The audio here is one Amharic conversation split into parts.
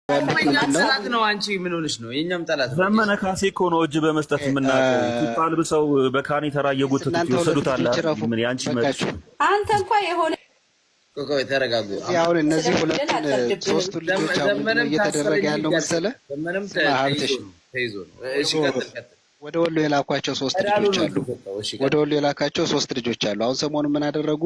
ጠላት ነው። አንቺ ምን ሆነሽ ነው? የኛም ጠላት ነው። ዘመነ ካሴ እኮ ነው እጅ በመስጠት የምናውቀው። ቱታል ብሰው በካኒ ተራ እየጎተቱት ይወሰዱታል። ምን ያንቺ መጥቶ አንተ እንኳን የሆነ ቆይ ተረጋጉ። አሁን እነዚህ ሁለቱን ሶስቱ ልጆች አሁን እየተደረገ ያለው መሰለ ዘመነም ተይዞ ነው። እሺ ቀጥል። ወደ ወሎ የላኳቸው ሶስት ልጆች አሉ። ወደ ወሎ የላካቸው ሶስት ልጆች አሉ። አሁን ሰሞኑን ምን አደረጉ?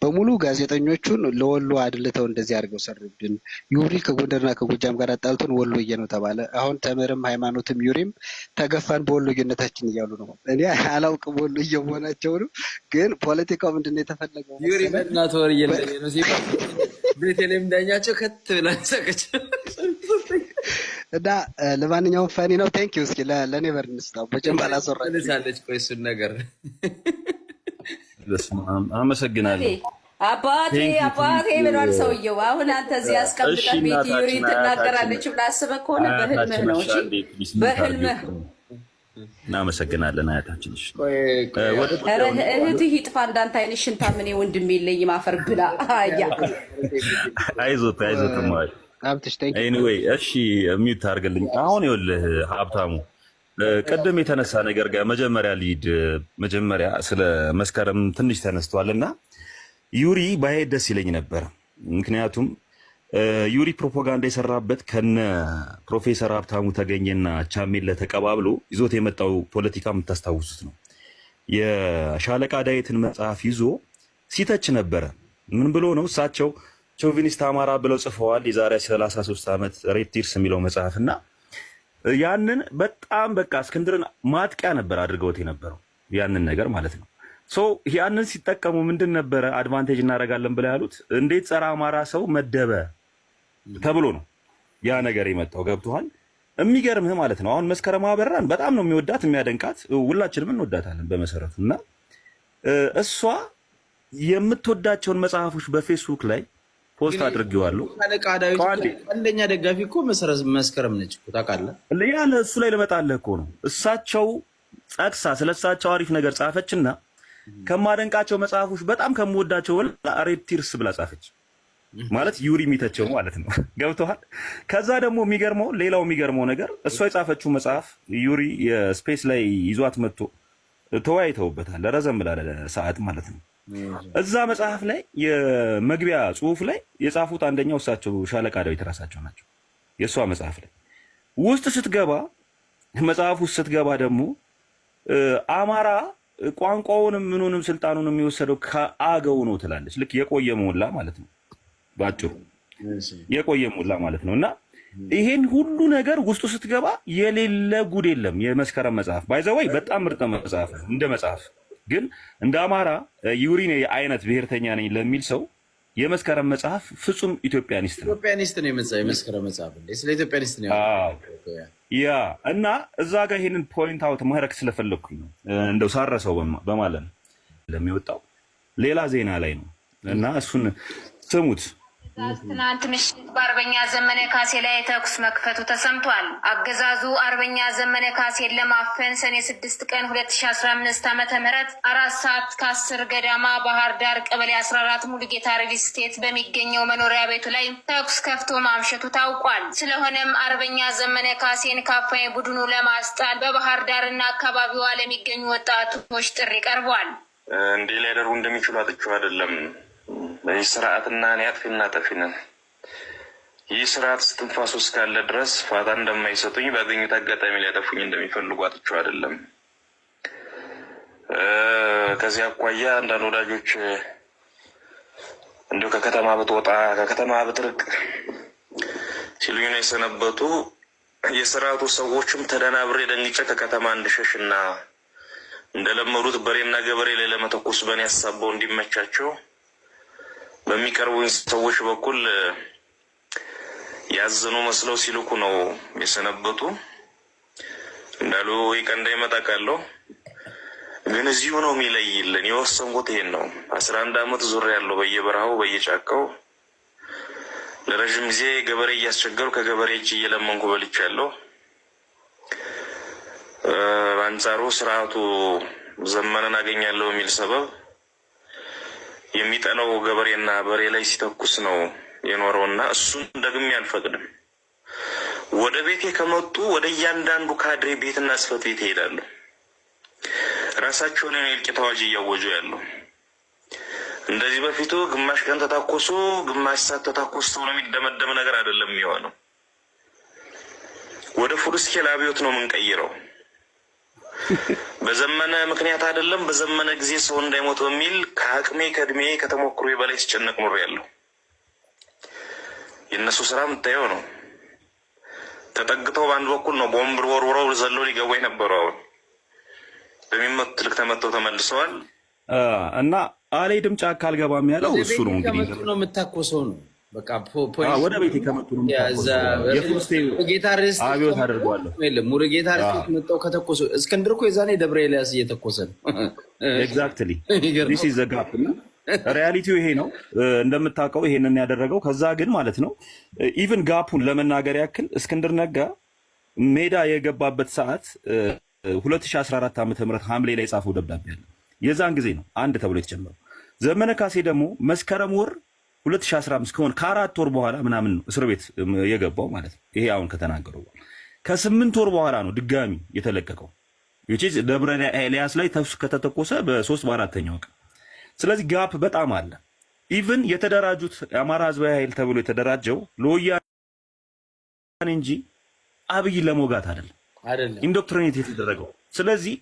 በሙሉ ጋዜጠኞቹን ለወሎ አድልተው እንደዚህ አድርገው ሰሩብን። ዩሪ ከጎንደርና ከጎጃም ጋር አጣልቶን ወሎዬ ነው ተባለ። አሁን ተምርም ሃይማኖትም ዩሪም ተገፋን በወሎዬነታችን እያሉ ነው። እኔ አላውቅም ወሎዬ መሆናቸው ነው። ግን ፖለቲካው ምንድነው የተፈለገው? ዩሪ በእናትህ ወር እየለየ ነው ሲባል ቤተልሔም ዳኛቸው ከት ብላ ሰቀች እና ለማንኛውም ፈኒ ነው። ቴንክ ዩ። እስኪ ለኔ በርንስታው በጀማላ ሶራለች። ቆይ እሱን ነገር አመሰግናለሁ። አባቴ ብሏል ሰውየው። አሁን አንተ እዚህ አስቀምጠህ ቤት ዩሪ ትናገራለች ብለህ አስበህ ከሆነ በህልምህ ነው። እሺ በህልምህ። እናመሰግናለን አያታችን። እሺ እህትህ ይጥፋ እንዳንተ አይነት ሽንታ ምን ወንድም የለኝም አፈር ብላ አያ አይዞት ማለት ኤኒዌይ እሺ ሚውት አድርግልኝ። አሁን ይኸውልህ ሀብታሙ ቀደም የተነሳ ነገር ጋር መጀመሪያ ስለ መስከረም ትንሽ ተነስቷልና ዩሪ ባይሄድ ደስ ይለኝ ነበር። ምክንያቱም ዩሪ ፕሮፓጋንዳ የሰራበት ከነ ፕሮፌሰር ሀብታሙ ተገኘና ቻሜለ ተቀባብሎ ይዞት የመጣው ፖለቲካ የምታስታውሱት ነው። የሻለቃ ዳዊትን መጽሐፍ ይዞ ሲተች ነበረ። ምን ብሎ ነው? እሳቸው ቾቪኒስት አማራ ብለው ጽፈዋል። የዛሬ 33 ዓመት ሬድ ቲርስ የሚለው መጽሐፍና ያንን በጣም በቃ እስክንድርን ማጥቂያ ነበር አድርገውት የነበረው ያንን ነገር ማለት ነው። ሶ ያንን ሲጠቀሙ ምንድን ነበረ አድቫንቴጅ እናደርጋለን ብለው ያሉት? እንዴት ጸረ አማራ ሰው መደበ ተብሎ ነው ያ ነገር የመጣው። ገብቶሃል? የሚገርምህ ማለት ነው። አሁን መስከረም አበራን በጣም ነው የሚወዳት የሚያደንቃት፣ ሁላችንም እንወዳታለን በመሰረቱ እና እሷ የምትወዳቸውን መጽሐፎች በፌስቡክ ላይ ፖስት አድርጌዋለሁ። አንደኛ ደጋፊ እኮ መስከረም ነች እኮ ታውቃለህ። ያለ እሱ ላይ ልመጣልህ እኮ ነው። እሳቸው ጠቅሳ ስለሳቸው አሪፍ ነገር ጻፈችና ከማደንቃቸው መጽሐፎች በጣም ከምወዳቸው ሬድ ቲርስ ብላ ጻፈች። ማለት ዩሪ የሚተቸው ማለት ነው። ገብቶሃል? ከዛ ደግሞ ሌላው የሚገርመው ነገር እሷ የጻፈችው መጽሐፍ ዩሪ የስፔስ ላይ ይዟት መጥቶ ተወያይተውበታል ረዘም ላለ ሰዓት ማለት ነው። እዛ መጽሐፍ ላይ የመግቢያ ጽሁፍ ላይ የጻፉት አንደኛው እሳቸው ሻለቃ ዳዊት ራሳቸው ናቸው። የእሷ መጽሐፍ ላይ ውስጥ ስትገባ መጽሐፍ ውስጥ ስትገባ ደግሞ አማራ ቋንቋውንም ምኑንም ስልጣኑንም የሚወሰደው ከአገው ነው ትላለች። ልክ የቆየ ሞላ ማለት ነው። ባጭሩ የቆየ ሞላ ማለት ነው። እና ይሄን ሁሉ ነገር ውስጡ ስትገባ የሌለ ጉድ የለም። የመስከረም መጽሐፍ ባይዘወይ በጣም ምርጥ መጽሐፍ ነው። እንደ መጽሐፍ ግን እንደ አማራ ዩሪኔ አይነት ብሔርተኛ ነኝ ለሚል ሰው የመስከረም መጽሐፍ ፍጹም ኢትዮጵያኒስት ነው። ኢትዮጵያኒስት ነው የመስከረም መጽሐፍ እንዴ! ስለ ኢትዮጵያኒስት ነው ያ እና እዛ ጋር ይሄንን ፖይንት አውት ማድረግ ስለፈለኩኝ ነው። እንደው ሳረሰው በማለት ነው ለሚወጣው ሌላ ዜና ላይ ነው እና እሱን ስሙት። ትናንት ምሽት በአርበኛ ዘመነ ካሴ ላይ ተኩስ መክፈቱ ተሰምቷል። አገዛዙ አርበኛ ዘመነ ካሴን ለማፈን ሰኔ 6 ቀን 2015 ዓ.ም 4 ሰዓት ከ10 ገዳማ ባህር ዳር ቀበሌ 14 ሙሉጌታ ሪል ስቴት በሚገኘው መኖሪያ ቤቱ ላይ ተኩስ ከፍቶ ማምሸቱ ታውቋል። ስለሆነም አርበኛ ዘመነ ካሴን ካፋኝ ቡድኑ ለማስጣል በባህር ዳርና አካባቢዋ ለሚገኙ ወጣቶች ጥሪ ቀርቧል። እንዲህ ሊያደርጉ እንደሚችሉ አጥቼው አይደለም። ይህ ስርዓትና እኔ አጥፊና ጠፊ ነን። ይህ ስርዓት እስትንፋሱ እስካለ ድረስ ፋታ እንደማይሰጡኝ ባገኙት አጋጣሚ ሊያጠፉኝ እንደሚፈልጉ አጥቼው አይደለም። ከዚህ አኳያ አንዳንድ ወዳጆች እንዲሁ ከከተማ ብትወጣ ከከተማ ብትርቅ ሲሉኝ ነው የሰነበቱ። የስርዓቱ ሰዎችም ተደናብሬ ደንግጬ ከከተማ እንድሸሽና እንደለመዱት በሬና ገበሬ ላይ ለመተኮስ በእኔ ያሳበው እንዲመቻቸው በሚቀርቡኝ ሰዎች በኩል ያዘኑ መስለው ሲልኩ ነው የሰነበቱ። እንዳሉ ይቀንዳ ይመጣቃለሁ ግን እዚሁ ነው የሚለይልን። የወሰንኩት ይሄን ነው። 11 ዓመት ዙር ያለው በየበረሃው በየጫካው ለረጅም ጊዜ ገበሬ እያስቸገሩ ከገበሬ እጅ እየለመንኩ በልቻለሁ። በአንጻሩ ስርዓቱ ዘመነን አገኛለሁ የሚል ሰበብ የሚጠላው ገበሬና በሬ ላይ ሲተኩስ ነው የኖረውና እሱን ደግሜ አልፈቅድም። ወደ ቤቴ ከመጡ ወደ እያንዳንዱ ካድሬ ቤትና ጽሕፈት ቤት ይሄዳሉ። ራሳቸውን የእልቂት አዋጅ እያወጁ ያለው እንደዚህ በፊቱ ግማሽ ቀን ተታኮሱ ግማሽ ሰዓት ተታኮሱ ተብሎ የሚደመደም ነገር አይደለም የሚሆነው። ወደ ፉል ስኬል አብዮት ነው የምንቀይረው። በዘመነ ምክንያት አይደለም በዘመነ ጊዜ ሰው እንዳይሞት በሚል ከአቅሜ ከእድሜ ከተሞክሮ በላይ ሲጨነቅ ኖሬያለሁ። የእነሱ ስራ የምታየው ነው። ተጠግተው በአንድ በኩል ነው ቦምብ ወርውረው ዘለው ሊገቡ የነበረው። አሁን በሚመቱት ልክ ተመተው ተመልሰዋል። እና አልሄድም ጫካ አልገባም ያለው እሱ ነው። እንግዲህ ነው የምታኮሰው ነው በቃ ወደ ቤቴ ከመጡ ነው አብዮት አድርገዋለሁ። ሙሉጌታ ርስት መጣው ከተኮሰ እስክንድር እኮ የዛኔ ደብረ ኤልያስ እየተኮሰ ነው። ኤግዛክትሊ ዲስ ኢዝ ዘ ጋፕ። ሪያሊቲው ይሄ ነው እንደምታውቀው፣ ይሄንን ያደረገው ከዛ ግን ማለት ነው። ኢቭን ጋፑን ለመናገር ያክል እስክንድር ነጋ ሜዳ የገባበት ሰዓት 2014 ዓ.ም ሐምሌ ላይ የጻፈው ደብዳቤ አለ። የዛን ጊዜ ነው አንድ ተብሎ የተጀመረው። ዘመነ ካሴ ደግሞ መስከረም ወር 2015 ከሆነ ከ4 ወር በኋላ ምናምን ነው እስር ቤት የገባው ማለት ነው። ይሄ አሁን ከተናገረው ከ8 ወር በኋላ ነው ድጋሚ የተለቀቀው። ደብረ ኤልያስ ላይ ተኩስ ከተተኮሰ በ3 በ4ኛው ቀን። ስለዚህ ጋፕ በጣም አለ። ኢቭን የተደራጁት የአማራ ህዝባዊ ኃይል ተብሎ የተደራጀው ለወያኔ እንጂ አብይን ለመውጋት አይደለም ኢንዶክትሪኔት የተደረገው። ስለዚህ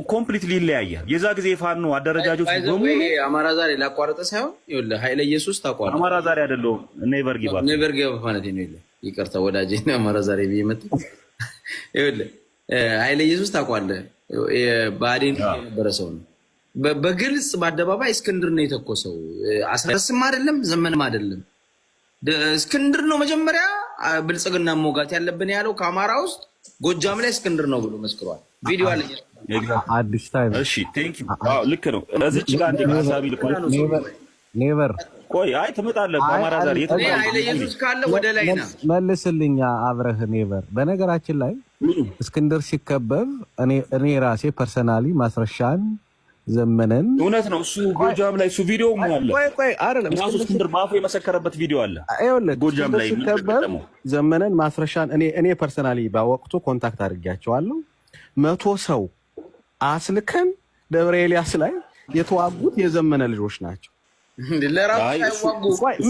ኮምፕሊትሊ ይለያያል። የዛ ጊዜ ፋኖ አደረጃጆች በሙሉ አማራ ዛሬ ላቋረጠ ሳይሆን ይኸውልህ ኃይለ ኢየሱስ ታቋረጠ። አማራ ዛሬ አይደለም ኔቨር ጊቭ አፕ ማለት ነው። ይቅርታ ወዳጄ አማራ ዛሬ ቢመጣ ይኸውልህ ኃይለ ኢየሱስ ታቋለህ። ባዴን የነበረ ሰው ነው። በግልጽ በአደባባይ እስክንድር ነው የተኮሰው። አስረስም አይደለም ዘመንም አይደለም እስክንድር ነው መጀመሪያ ብልጽግና ሞጋት ያለብን ያለው ከአማራ ውስጥ ጎጃም ላይ እስክንድር ነው ብሎ መስክሯል። ቪዲዮ አለ አዲስ ታይም። እሺ ቴንክ ዩ። አዎ ልክ ነው። እዚች ጋር እንደ ሐሳቢ ልክ ነው። ኔቨር ቆይ አይ ትመጣለህ። በአማራ ዛሬ ኃይለ ኢየሱስ ካለ ወደ ላይ ና መልስልኛ አብረህ ኔቨር። በነገራችን ላይ እስክንድር ሲከበብ እኔ ራሴ ፐርሰናሊ ማስረሻን ዘመነን እውነት ነው። እሱ ጎጃም ላይ እሱ ቪዲዮ አለ። ቆይ አይደለም እስክንድር ባፉ የመሰከረበት ቪዲዮ አለ። አይወለ ጎጃም ላይ ሲከበብ ዘመነን ማስረሻን እኔ ፐርሰናሊ በወቅቱ ኮንታክት አድርጌያቸዋለሁ። 100 ሰው አስልከን ደብረ ኤልያስ ላይ የተዋጉት የዘመነ ልጆች ናቸው።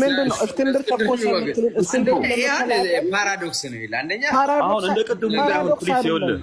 ምንድነው እስክንድር ተኮሰ? ፓራዶክስ ነው ይላል። አንደኛ አሁን እንደ ቅድሙ ፕሊስ ይኸውልህ